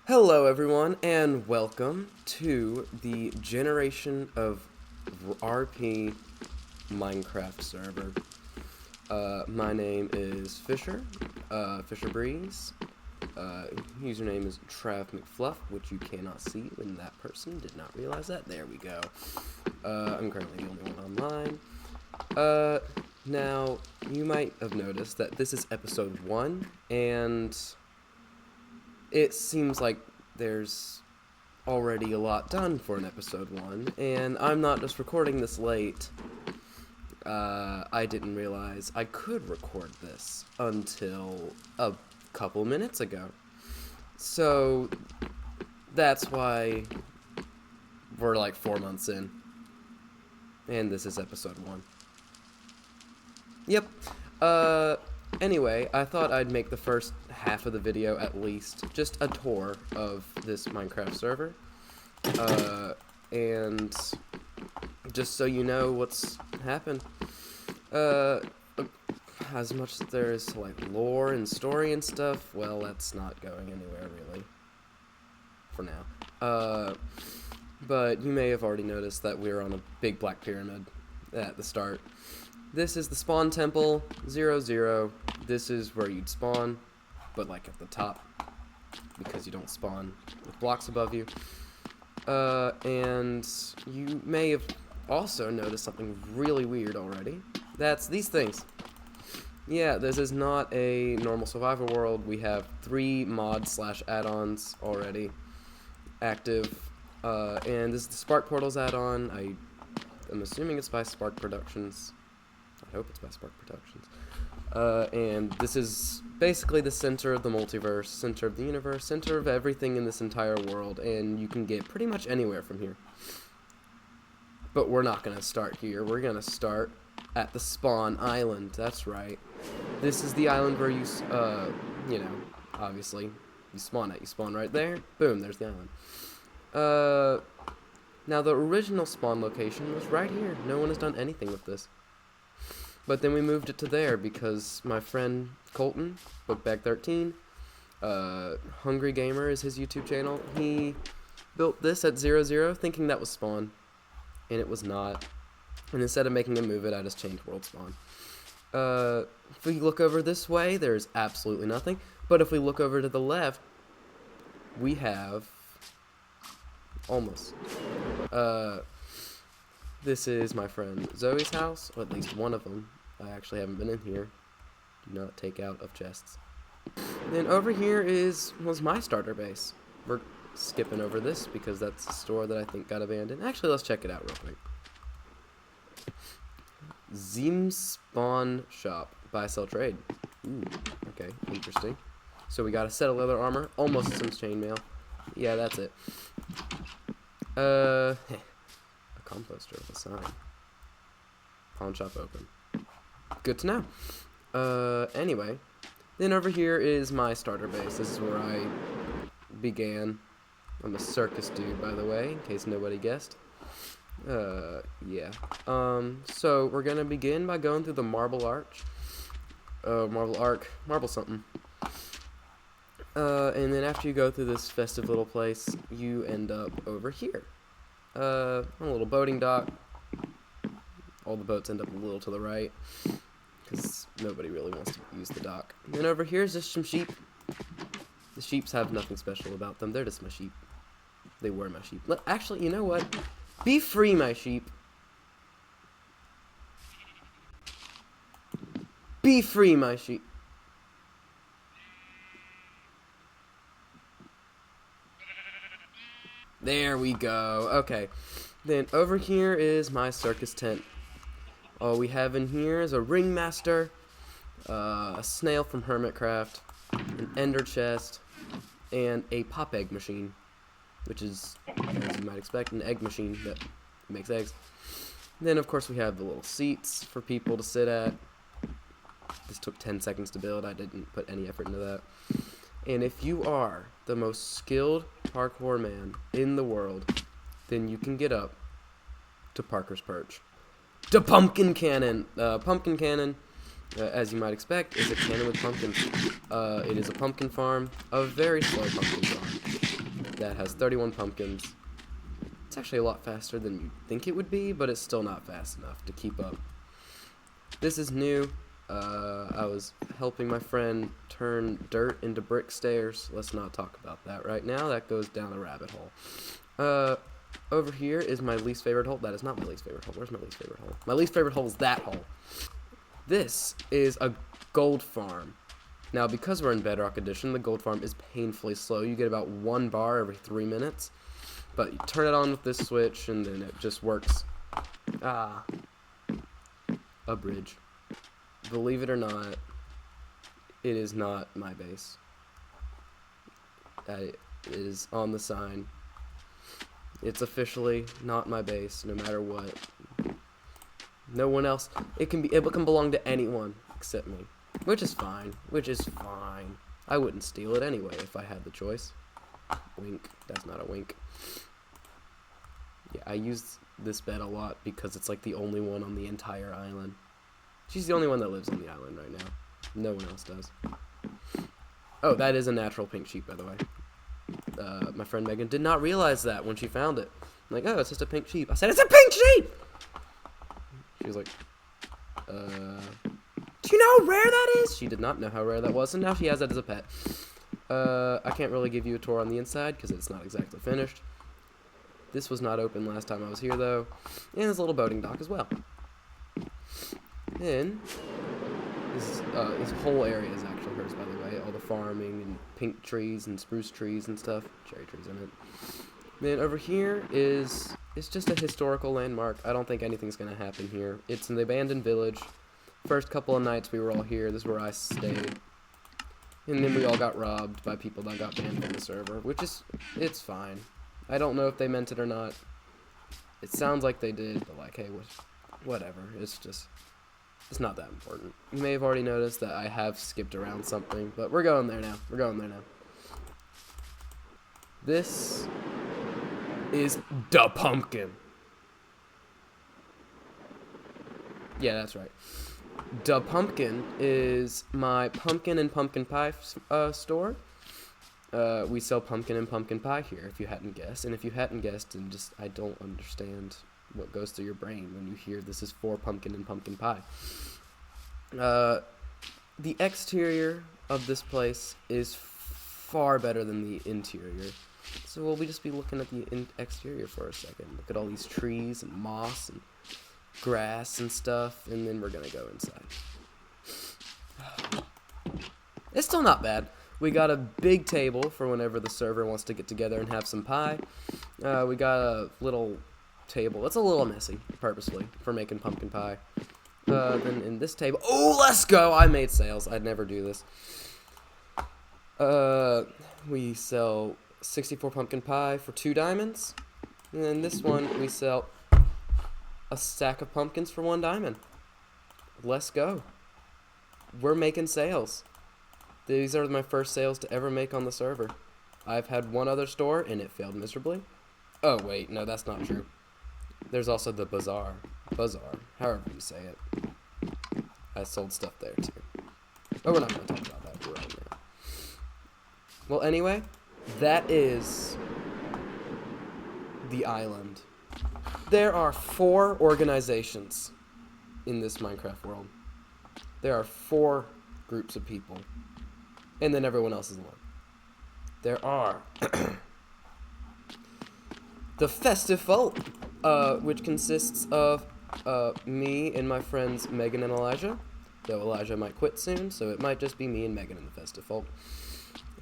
Hello everyone, and welcome to the Generation of RP Minecraft server. My name is Fisher, Fisher Breeze. Username is TravMcFluff, which you cannot see when that person did not realize that. There we go. I'm currently the only one online. Now, you might have noticed that this is episode 1, and it seems like there's already a lot done for an episode 1, and I'm not just recording this late. I didn't realize I could record this until a couple minutes ago. So, that's why we're like 4 months in. And this is episode 1. Yep. Anyway, I thought I'd make the first half of the video at least just a tour of this Minecraft server. And just so you know what's happened. As much as there is to, like, lore and story and stuff, well, that's not going anywhere, really. For now. But you may have already noticed that we're on a big black pyramid at the start. This is the spawn temple, 0, This is where you'd spawn, but like at the top, because you don't spawn with blocks above you. And you may have also noticed something really weird already. That's these things. Yeah, this is not a normal survival world. We have 3 mods / add-ons already active. And this is the Spark Portals add-on. I'm assuming it's by Spark Productions. I hope it's by Spark Productions. And this is basically the center of the multiverse, center of the universe, center of everything in this entire world, and you can get pretty much anywhere from here. But we're not going to start here. We're going to start at the spawn island. That's right. This is the island where you know, obviously, you spawn at. You spawn right there. Boom, there's the island. Now, the original spawn location was right here. No one has done anything with this. But then we moved it to there because my friend Colton, Bookbag 13, Hungry Gamer is his YouTube channel. He built this at 0, thinking that was spawn, and it was not. And instead of making him move it, I just changed world spawn. If we look over this way, there's absolutely nothing. But if we look over to the left, we have almost. This is my friend Zoe's house, or at least one of them. I actually haven't been in here. Do not take out of chests. Then over here was my starter base. We're skipping over this because that's a store that I think got abandoned. Actually, let's check it out real quick. Zim Spawn Shop. Buy, sell, trade. Ooh, okay, interesting. So we got a set of leather armor, almost some chainmail. Yeah, that's it. A composter with a sign. Pawn shop open. Good to know. Anyway, then over here is my starter base. This is where I began. I'm a circus dude, by the way, in case nobody guessed. Yeah. So we're gonna begin by going through the marble arch. Marble something. And then after you go through this festive little place, you end up over here. A little boating dock. All the boats end up a little to the right, because nobody really wants to use the dock. And then over here is just some sheep. The sheeps have nothing special about them. They're just my sheep. They were my sheep. Actually, you know what? Be free, my sheep. Be free, my sheep. There we go. Okay. Then over here is my circus tent. All we have in here is a ringmaster, a snail from Hermitcraft, an ender chest, and a pop egg machine, which is, as you might expect, an egg machine that makes eggs. Then, of course, we have the little seats for people to sit at. This took 10 seconds to build. I didn't put any effort into that. And if you are the most skilled parkour man in the world, then you can get up to Parker's Perch. The pumpkin cannon. Pumpkin cannon, as you might expect, is a cannon with pumpkins. It is a pumpkin farm, a very slow pumpkin farm. that has 31 pumpkins. It's actually a lot faster than you'd think it would be, but it's still not fast enough to keep up. This is new. I was helping my friend turn dirt into brick stairs. Let's not talk about that right now. That goes down a rabbit hole. Over here is my least favorite hole. That is not my least favorite hole. Where's my least favorite hole? My least favorite hole is that hole. This is a gold farm. Now, because we're in Bedrock Edition, the gold farm is painfully slow. You get about 1 bar every 3 minutes. But you turn it on with this switch, and then it just works. A bridge. Believe it or not, it is not my base. It is on the sign. It's officially not my base, no matter what. No one else. It can belong to anyone except me, which is fine. I wouldn't steal it anyway if I had the choice. Wink. That's not a wink. Yeah, I use this bed a lot because it's like the only one on the entire island. She's the only one that lives on the island right now. No one else does. Oh, that is a natural pink sheep, by the way. My friend Megan did not realize that when she found it. I'm like, oh, it's just a pink sheep. I said, it's a pink sheep! She was like, do you know how rare that is? She did not know how rare that was, and now she has that as a pet. I can't really give you a tour on the inside because it's not exactly finished. This was not open last time I was here, though. And there's a little boating dock as well. Then, this whole area is actually hers, by the way. All the farming and pink trees and spruce trees and stuff. Cherry trees in it. Then over here it's just a historical landmark. I don't think anything's going to happen here. It's in the abandoned village. First couple of nights we were all here. This is where I stayed. And then we all got robbed by people that got banned from the server, which is, it's fine. I don't know if they meant it or not. It sounds like they did, but like, hey, whatever. It's not that important. You may have already noticed that I have skipped around something, but we're going there now. This is the pumpkin. Yeah, that's right. The Pumpkin is my pumpkin and pumpkin pie store. We sell pumpkin and pumpkin pie here, if you hadn't guessed. And if you hadn't guessed, then just, I don't understand what goes through your brain when you hear this is for pumpkin and pumpkin pie. The exterior of this place is far better than the interior. So we'll just be looking at the exterior for a second. Look at all these trees and moss and grass and stuff, and then we're gonna go inside. It's still not bad. We got a big table for whenever the server wants to get together and have some pie. We got a little table. It's a little messy, purposely, for making pumpkin pie. Then in this table, oh, let's go! I made sales. I'd never do this. We sell 64 pumpkin pie for 2 diamonds. And then this one, we sell a stack of pumpkins for 1 diamond. Let's go. We're making sales. These are my first sales to ever make on the server. I've had one other store, and it failed miserably. Oh, wait, no, that's not true. There's also the bazaar, however you say it. I sold stuff there, too. Oh, we're not going to talk about that right now. Well, anyway, that is the island. There are 4 organizations in this Minecraft world. There are 4 groups of people. And then everyone else is alone. There are the Festive Folk, which consists of me and my friends Megan and Elijah. Though Elijah might quit soon, so it might just be me and Megan in the Festive Folk.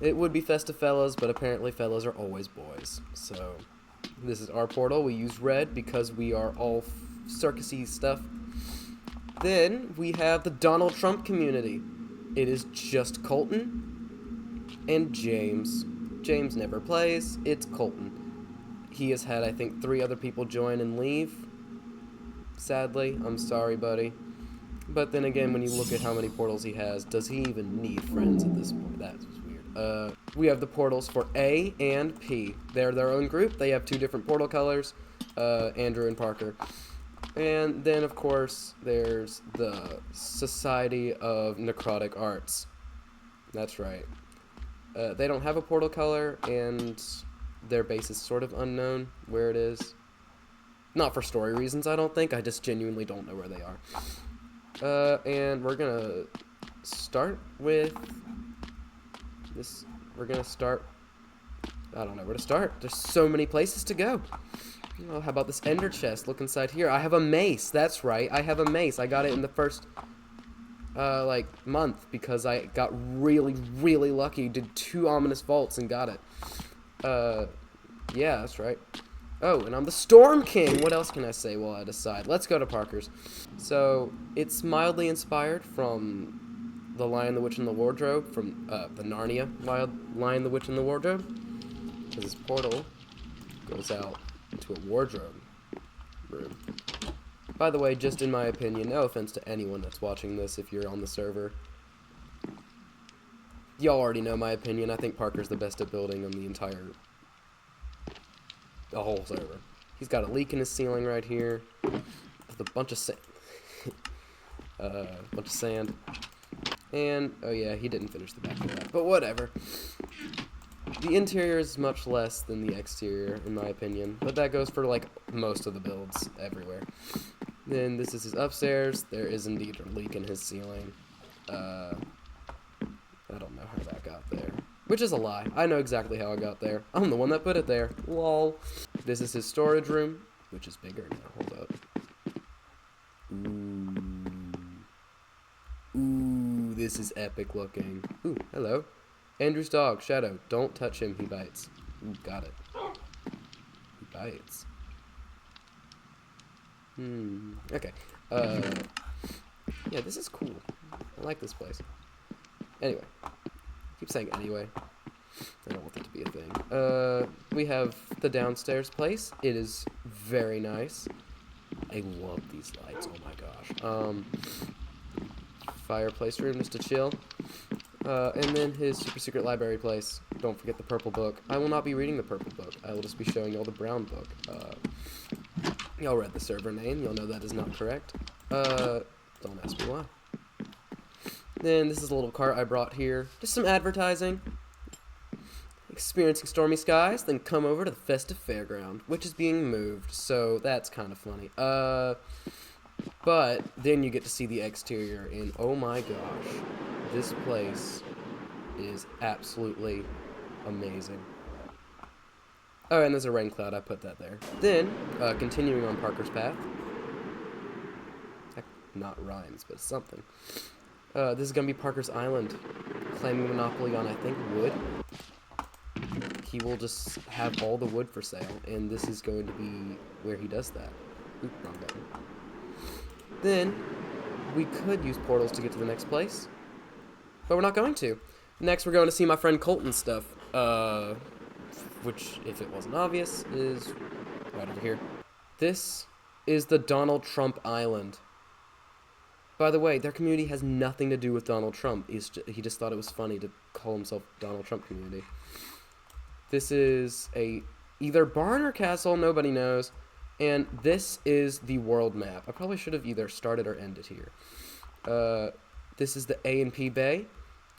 It would be Festive Fellas, but apparently fellas are always boys. So this is our portal. We use red because we are all circusy stuff. Then we have the Donald Trump community. It is just Colton and James. James never plays. It's Colton. He has had, I think, 3 other people join and leave. Sadly, I'm sorry, buddy. But then again, when you look at how many portals he has, does he even need friends at this point? That's weird. We have the portals for A and P. They're their own group. They have 2 different portal colors, Andrew and Parker. And then, of course, there's the Society of Necrotic Arts. That's right. They don't have a portal color, and their base is sort of unknown where it is. Not for story reasons, I don't think. I just genuinely don't know where they are. And we're gonna start with this. We're gonna start. I don't know where to start. There's so many places to go. Oh, how about this ender chest? Look inside here. I have a mace. That's right. I have a mace. I got it in the first, like, month because I got really, really lucky. Did 2 ominous vaults and got it. Yeah, that's right. Oh, and I'm the Storm King. What else can I say while I decide? Let's go to Parker's. So, it's mildly inspired from The Lion, the Witch, and the Wardrobe, from the Narnia Lion, the Witch, and the Wardrobe. Because this portal goes out into a wardrobe room. By the way, just in my opinion, no offense to anyone that's watching this if you're on the server. Y'all already know my opinion. I think Parker's the best at building on the whole server. He's got a leak in his ceiling right here with a bunch of sand. And, oh yeah, he didn't finish the back of that, but whatever. The interior is much less than the exterior, in my opinion, but that goes for, like, most of the builds everywhere. Then this is his upstairs. There is indeed a leak in his ceiling. I don't know how that got there. Which is a lie. I know exactly how I got there. I'm the one that put it there. Lol. This is his storage room, which is bigger now. Hold up. Ooh, this is epic looking. Ooh, hello. Andrew's dog, Shadow. Don't touch him, he bites. Ooh, got it. He bites. Okay. Yeah, this is cool. I like this place. Anyway. Keep saying anyway. I don't want that to be a thing. We have the downstairs place. It is very nice. I love these lights. Oh my gosh. Fireplace room just to chill. And then his super secret library place. Don't forget the purple book. I will not be reading the purple book. I will just be showing y'all the brown book. Y'all read the server name. Y'all know that is not correct. Don't ask me why. Then this is a little cart I brought here. Just some advertising. Experiencing stormy skies, then come over to the Festive Fairground, which is being moved. So that's kind of funny. But then you get to see the exterior, and oh my gosh, this place is absolutely amazing. Oh, and there's a rain cloud, I put that there. Then, continuing on Parker's path. Not rhymes, but something. This is going to be Parker's Island, claiming monopoly on, I think, wood. He will just have all the wood for sale, and this is going to be where he does that. Oop, wrong button. Then, we could use portals to get to the next place, but we're not going to. Next, we're going to see my friend Colton's stuff, which, if it wasn't obvious, is right over here. This is the Donald Trump Island. By the way, their community has nothing to do with Donald Trump. He just thought it was funny to call himself Donald Trump community. This is either barn or castle, nobody knows. And this is the world map. I probably should have either started or ended here. This is the A and P Bay,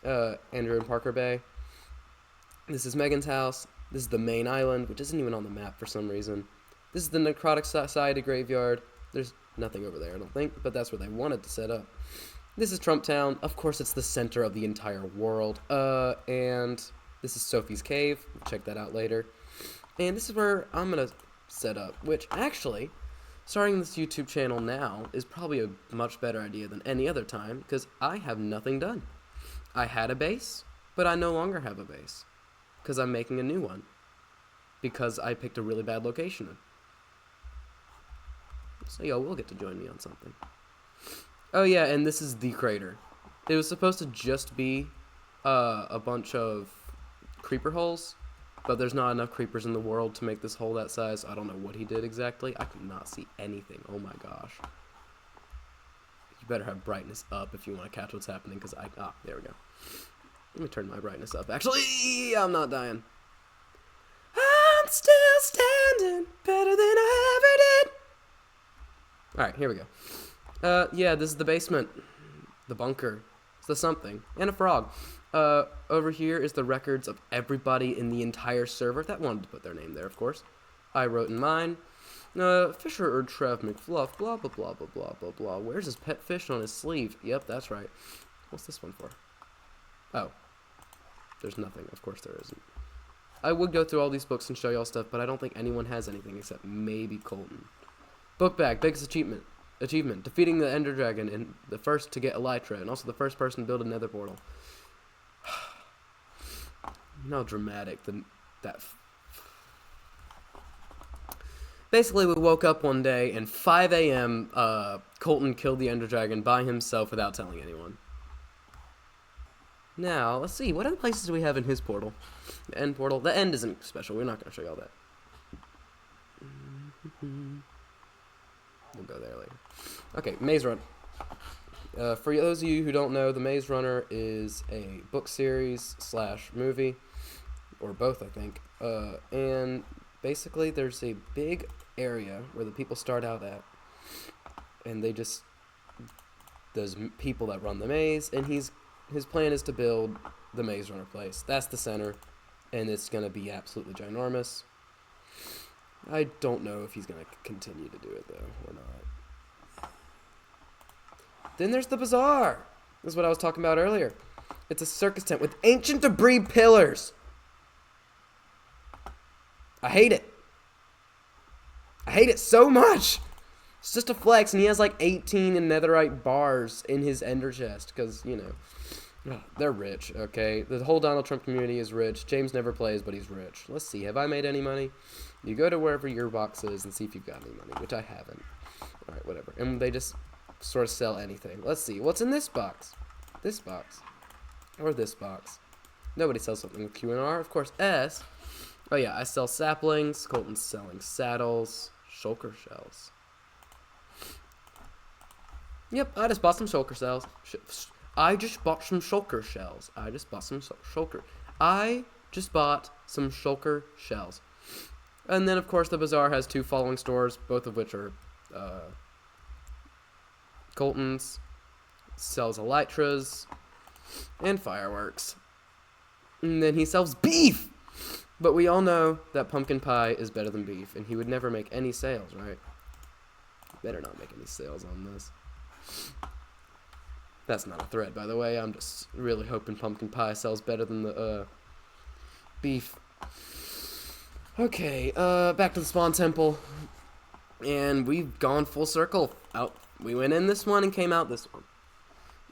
Andrew and Parker Bay. This is Megan's house. This is the main island, which isn't even on the map for some reason. This is the Necrotic Society graveyard. There's nothing over there, I don't think, but that's where they wanted to set up. This is Trump Town. Of course, it's the center of the entire world. And this is Sophie's Cave. We'll check that out later. And this is where I'm going to set up, which actually, starting this YouTube channel now is probably a much better idea than any other time, because I have nothing done. I had a base, but I no longer have a base, because I'm making a new one, because I picked a really bad location. So y'all will get to join me on something. Oh yeah, and this is the crater. It was supposed to just be a bunch of creeper holes, but there's not enough creepers in the world to make this hole that size. I don't know what he did exactly. I cannot see anything. Oh my gosh. You better have brightness up if you want to catch what's happening, because there we go. Let me turn my brightness up. Actually, I'm not dying. I'm still standing better than I ever did. Alright, here we go. Yeah, this is the basement. The bunker. It's the something. And a frog. Over here is the records of everybody in the entire server that wanted to put their name there, of course. I wrote in mine. Fisher or TravMcFluff, blah, blah, blah, blah, blah, blah, blah. Where's his pet fish on his sleeve? Yep, that's right. What's this one for? Oh. There's nothing. Of course there isn't. I would go through all these books and show y'all stuff, but I don't think anyone has anything except maybe Colton. Bookbag, biggest achievement. Defeating the Ender Dragon and the first to get Elytra, and also the first person to build a nether portal. You know how dramatic that... Basically, we woke up one day, and 5 a.m., Colton killed the Ender Dragon by himself without telling anyone. Now, let's see. What other places do we have in his portal? The end portal. The end isn't special. We're not going to show you all that. We'll go there later. Okay, Maze Run. For those of you who don't know, The Maze Runner is a book series / movie. Or both, I think. And basically, there's a big area where the people start out at. And they just... There's people that run the maze, and his plan is to build the Maze Runner place. That's the center, and it's going to be absolutely ginormous. I don't know if he's going to continue to do it, though, or not. Then there's the bazaar. This is what I was talking about earlier. It's a circus tent with ancient debris pillars. I hate it. I hate it so much. It's just a flex, and he has like 18 netherite bars in his ender chest, because, you know, they're rich, okay? The whole Donald Trump community is rich. James never plays, but he's rich. Let's see, have I made any money? You go to wherever your box is and see if you've got any money, which I haven't. Alright, whatever. And they just sort of sell anything. Let's see, what's in this box? This box. Or this box. Nobody sells something with Q and R. Of course, S. Oh yeah, I sell saplings. Colton's selling saddles. Shulker shells. Yep, I just bought some shulker shells. I just bought some shulker shells. I just bought some shulker shells. And then, of course, the bazaar has 2 following stores, both of which are Colton's. Sells elytras and fireworks. And then he sells beef! But we all know that pumpkin pie is better than beef, and he would never make any sales, right? Better not make any sales on this. That's not a threat, by the way. I'm just really hoping pumpkin pie sells better than the beef. Okay, back to the spawn temple. And we've gone full circle. We went in this one and came out this one.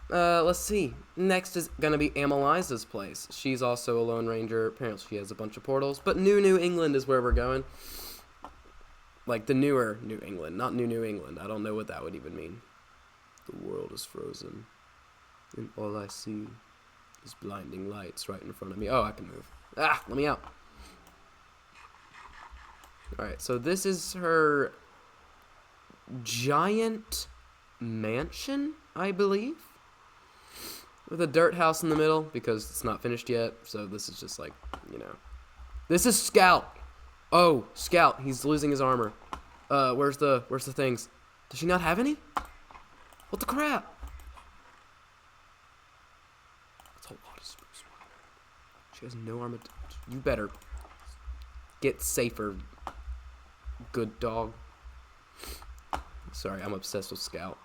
Let's see. Next is gonna be Ameliza's place. She's also a Lone Ranger. Apparently she has a bunch of portals. But New England is where we're going. Like the newer New England, not New England. I don't know what that would even mean. The world is frozen, and all I see is blinding lights right in front of me. Oh, I can move. Ah, let me out. Alright, so this is her giant mansion, I believe? With a dirt house in the middle, because it's not finished yet, so this is just like, you know. This is Scout! Oh, Scout, he's losing his armor. Where's the things? Does she not have any? What the crap? That's a lot of spruce water. She has no armor. You better get safer, good dog. Sorry, I'm obsessed with Scout.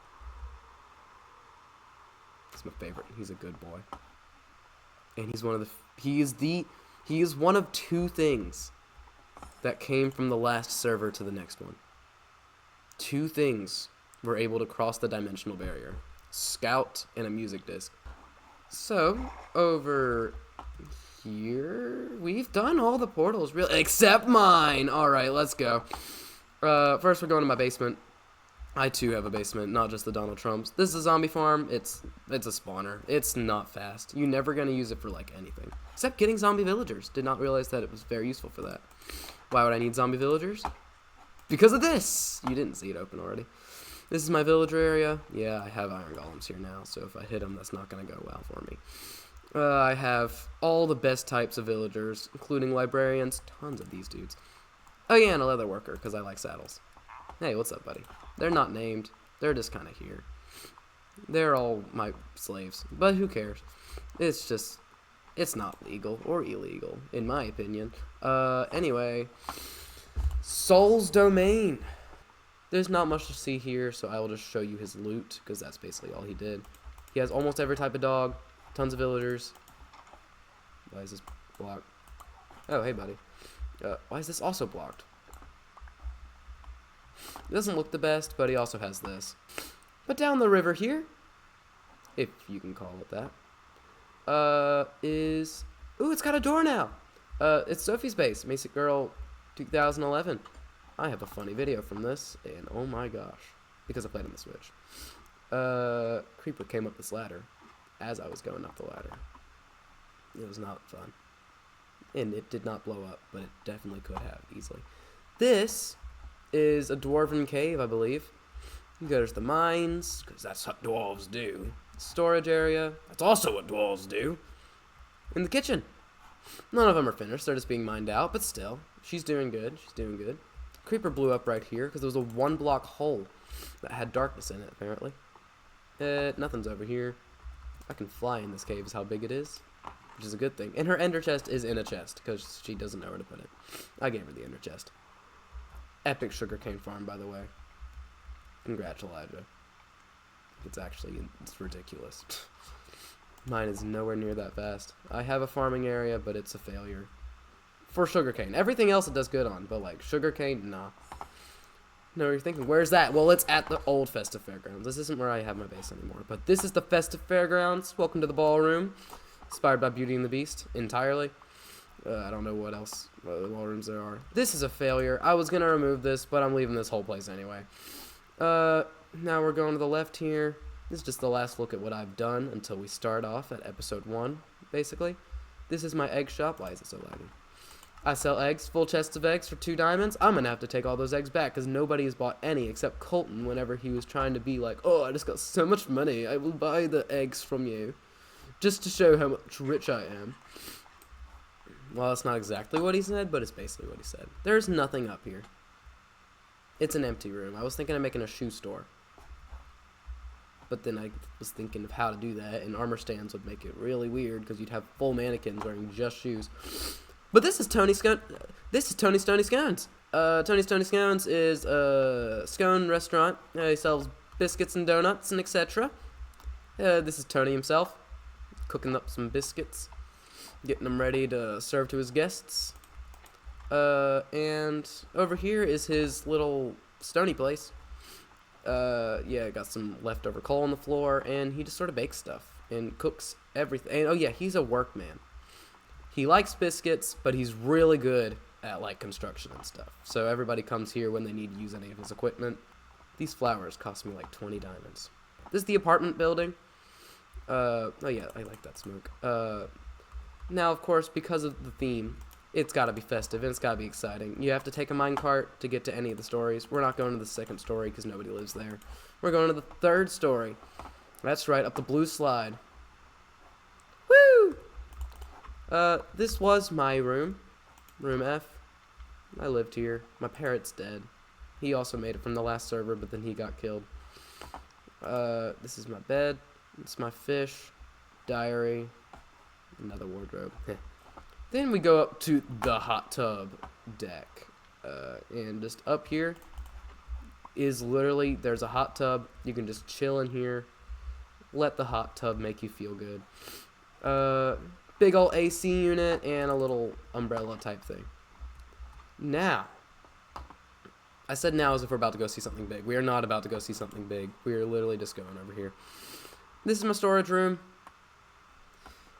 He's my favorite. He's a good boy. And he's one of the... He is one of 2 things that came from the last server to the next one. 2 things were able to cross the dimensional barrier. Scout and a music disc. So, over here, we've done all the portals, really, except mine. Alright, let's go. First, we're going to my basement. I, too, have a basement, not just the Donald Trumps. This is a zombie farm. It's a spawner. It's not fast. You're never going to use it for, like, anything. Except getting zombie villagers. Did not realize that it was very useful for that. Why would I need zombie villagers? Because of this! You didn't see it open already. This is my villager area. Yeah, I have iron golems here now, so if I hit them, that's not going to go well for me. I have all the best types of villagers, including librarians. Tons of these dudes. Oh yeah, and a leather worker, because I like saddles. Hey, what's up, buddy? They're not named. They're just kind of here. They're all my slaves, but who cares? It's just, it's not legal or illegal, in my opinion. Anyway, Soul's Domain. There's not much to see here, so I will just show you his loot, because that's basically all he did. He has almost every type of dog, tons of villagers. Why is this blocked? Oh, hey, buddy. Why is this also blocked? It doesn't look the best, but he also has this. But down the river here, if you can call it that, is... Ooh, it's got a door now! It's Sophie's base, Basic Girl 2011. I have a funny video from this, and oh my gosh. Because I played on the Switch. Creeper came up this ladder as I was going up the ladder. It was not fun. And it did not blow up, but it definitely could have, easily. This is a dwarven cave, I believe. You go to the mines, because that's what dwarves do. Storage area, that's also what dwarves do. In the kitchen. None of them are finished, they're just being mined out, but still. She's doing good, she's doing good. Creeper blew up right here, because there was a 1-block hole that had darkness in it, apparently. Nothing's over here. I can fly in this cave is how big it is, which is a good thing. And her ender chest is in a chest, because she doesn't know where to put it. I gave her the ender chest. Epic sugarcane farm, by the way. Congratulations. It's ridiculous. Mine is nowhere near that fast. I have a farming area, but it's a failure. For sugarcane. Everything else it does good on, but like sugarcane, nah. No, you're thinking, where's that? Well, it's at the old Festive Fairgrounds. This isn't where I have my base anymore, but this is the Festive Fairgrounds. Welcome to the ballroom. Inspired by Beauty and the Beast, entirely. I don't know what else ballrooms there are. This is a failure. I was going to remove this, but I'm leaving this whole place anyway. Now we're going to the left here. This is just the last look at what I've done until we start off at episode 1, basically. This is my egg shop. Why is it so laggy? I sell eggs, full chests of eggs for 2 diamonds. I'm going to have to take all those eggs back because nobody has bought any except Colton whenever he was trying to be like, oh, I just got so much money. I will buy the eggs from you just to show how much rich I am. Well, that's not exactly what he said, but it's basically what he said. There's nothing up here. It's an empty room. I was thinking of making a shoe store. But then I was thinking of how to do that, and armor stands would make it really weird because you'd have full mannequins wearing just shoes. But this is Tony Scone. This is Tony's Stony Scones. Tony's Stony Scones is a scone restaurant. He sells biscuits and donuts and etc. This is Tony himself, cooking up some biscuits, getting them ready to serve to his guests. And over here is his little stony place. Yeah, got some leftover coal on the floor, and he just sort of bakes stuff and cooks everything. And oh yeah, he's a workman. He likes biscuits, but he's really good at like construction and stuff. So everybody comes here when they need to use any of his equipment. These flowers cost me like 20 diamonds. This is the apartment building. Oh yeah, I like that smoke. Now, of course, because of the theme, it's got to be festive and it's got to be exciting. You have to take a minecart to get to any of the stories. We're not going to the second story because nobody lives there. We're going to the third story. That's right, up the blue slide. Woo! This was my room. Room F. I lived here. My parrot's dead. He also made it from the last server, but then he got killed. This is my bed. It's my fish. Diary. Another wardrobe. Then we go up to the hot tub deck. And just up here is literally, there's a hot tub. You can just chill in here. Let the hot tub make you feel good. Big old AC unit and a little umbrella type thing. Now, I said now as if we're about to go see something big. We are not about to go see something big. We are literally just going over here. This is my storage room.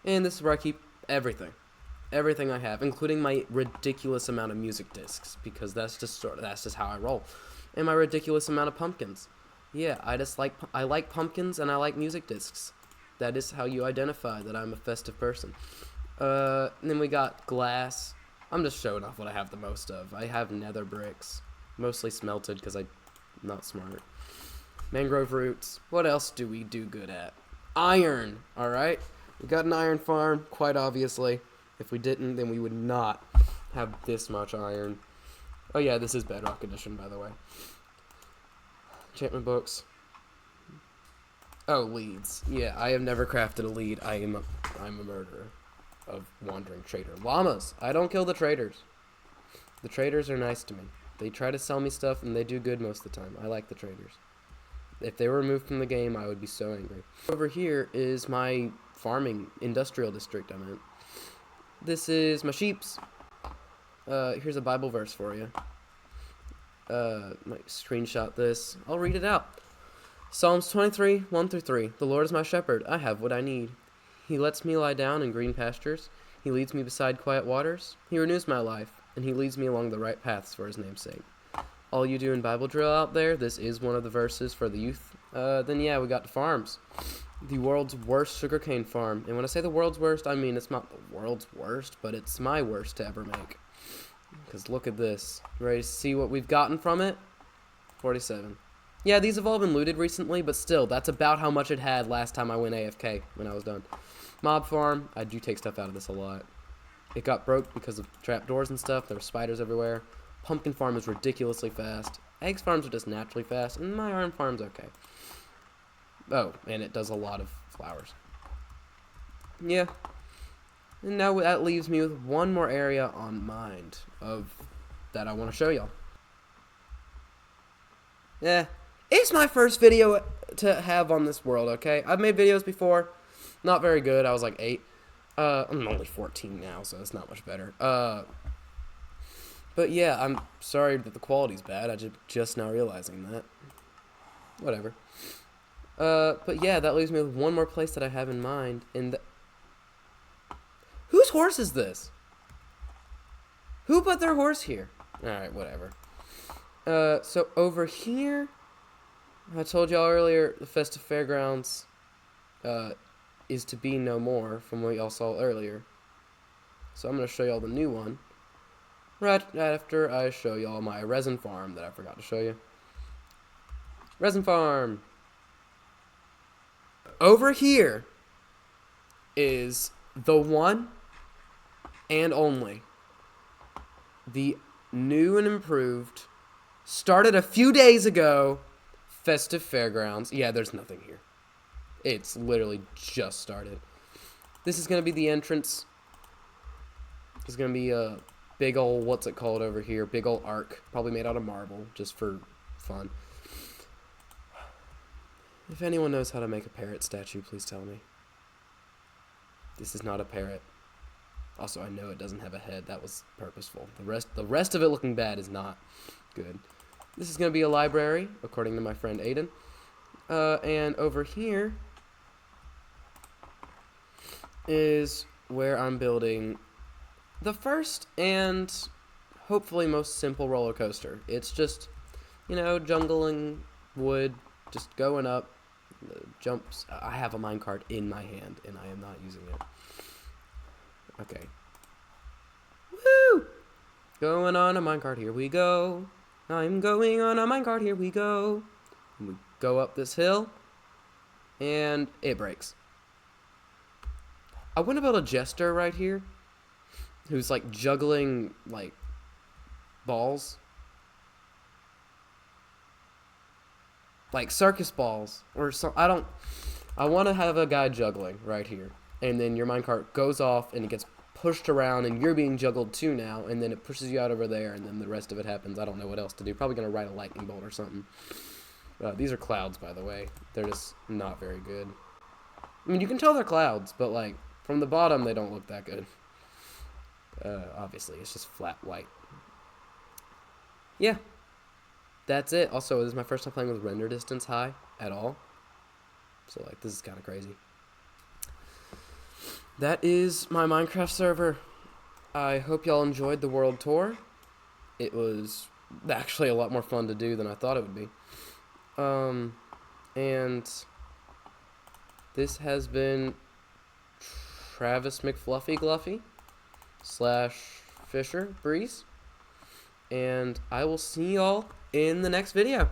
And this is where I keep everything. Everything I have, including my ridiculous amount of music discs, because that's just how I roll. And my ridiculous amount of pumpkins. Yeah, I like pumpkins and I like music discs. That is how you identify that I'm a festive person. And then we got glass. I'm just showing off what I have the most of. I have nether bricks, mostly smelted because I'm not smart. Mangrove roots. What else do we do good at? Iron. All right. We got an iron farm, quite obviously. If we didn't, then we would not have this much iron. Oh yeah, this is Bedrock Edition, by the way. Enchantment books. Oh, leads. Yeah, I have never crafted a lead. I'm a murderer of wandering trader. Llamas! I don't kill the traders. The traders are nice to me. They try to sell me stuff, and they do good most of the time. I like the traders. If they were removed from the game, I would be so angry. Over here is my farming industrial district I'm in. This is my sheeps. Here's a Bible verse for you. Might screenshot this. I'll read it out. Psalms 23, 1-3. The Lord is my shepherd. I have what I need. He lets me lie down in green pastures. He leads me beside quiet waters. He renews my life, and he leads me along the right paths for his name's sake. All you do in Bible drill out there, this is one of the verses for the youth. Then yeah, we got the farms. The world's worst sugarcane farm. And when I say the world's worst, I mean it's not the world's worst, but it's my worst to ever make. Because look at this. Ready to see what we've gotten from it? 47. Yeah, these have all been looted recently, but still, that's about how much it had last time I went AFK when I was done. Mob farm, I do take stuff out of this a lot. It got broke because of trapdoors and stuff. There were spiders everywhere. Pumpkin farm is ridiculously fast. Eggs farms are just naturally fast, and my iron farm's okay. Oh, and it does a lot of flowers. Yeah. And now that leaves me with one more area on mind of that I want to show y'all. Yeah. It's my first video to have on this world, okay? I've made videos before. Not very good. I was like 8. I'm only 14 now, so it's not much better. But yeah, I'm sorry that the quality's bad. I'm just now realizing that. Whatever. But yeah, that leaves me with one more place that I have in mind. Whose horse is this? Who put their horse here? Alright, whatever. So over here, I told y'all earlier, the Festive Fairgrounds is to be no more from what y'all saw earlier. So I'm going to show y'all the new one right after I show y'all my resin farm that I forgot to show you. Resin farm! Over here is the one and only, the new and improved, started a few days ago, Festive Fairgrounds. Yeah, there's nothing here. It's literally just started. This is going to be the entrance. There's going to be a big old, what's it called over here? Big old arc, probably made out of marble, just for fun. If anyone knows how to make a parrot statue, please tell me. This is not a parrot. Also, I know it doesn't have a head. That was purposeful. The rest of it looking bad is not good. This is going to be a library, according to my friend Aiden. And over here is where I'm building the first and hopefully most simple roller coaster. It's just, you know, jungling wood, just going up, jumps. I have a minecart in my hand, and I am not using it. Okay. Woo! Going on a minecart, here we go. I'm going on a minecart, here we go. And we go up this hill, and it breaks. I want to build a jester right here, who's like juggling like balls, like circus balls or some. I want to have a guy juggling right here, and then your minecart goes off and it gets pushed around, and you're being juggled too now, and then it pushes you out over there, and then the rest of it happens. I don't know what else to do. Probably gonna ride a lightning bolt or something. These are clouds, by the way. They're just not very good. I mean, you can tell they're clouds, but like from the bottom, they don't look that good. Obviously, it's just flat white. Yeah, that's it. Also, this is my first time playing with render distance high at all. So, like, this is kind of crazy. That is my Minecraft server. I hope y'all enjoyed the world tour. It was actually a lot more fun to do than I thought it would be. And this has been TravMcFluffy / Fisher Breeze. And I will see y'all in the next video.